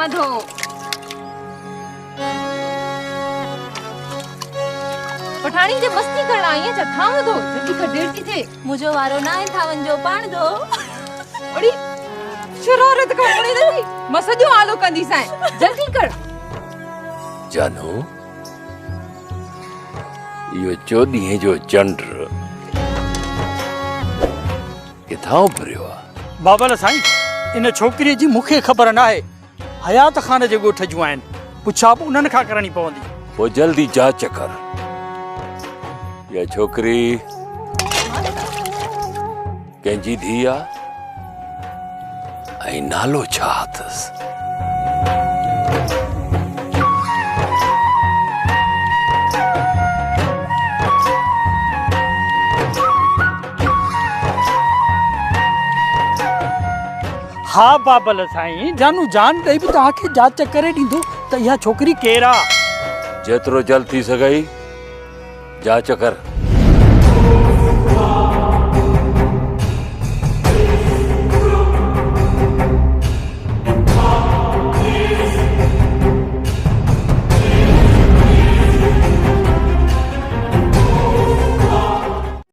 थो। पठाणी जे मस्ती करण आई है, थाम दो जल्दी कर, देर थी थे। मुझो वारो ना है थावन जो, पाण दो। बड़ी शरारत करणी नथी, मां सॼो आलो कंदी सां, जल्दी कर। जानू, यो 14 जो चंड किथां उभरियो आहे? बाबल साईं, इन छोकिरीअ जी मूंखे ख़बर न आहे। हयात ख़ान जे ॻोठ जूं आहिनि, पुछा बि उन्हनि खां करणी पवंदी। पोइ जल्दी जांच कर, या छोकिरी कंहिंजी धीउ आहे ऐं नालो छा अथसि? हाँ बाबल साईं, जानू जान ॾेई बि तव्हांखे जांच करे ॾींदो त इहा छोकिरी केरु आहे। जेतिरो जल्द थी सघई जांच कर।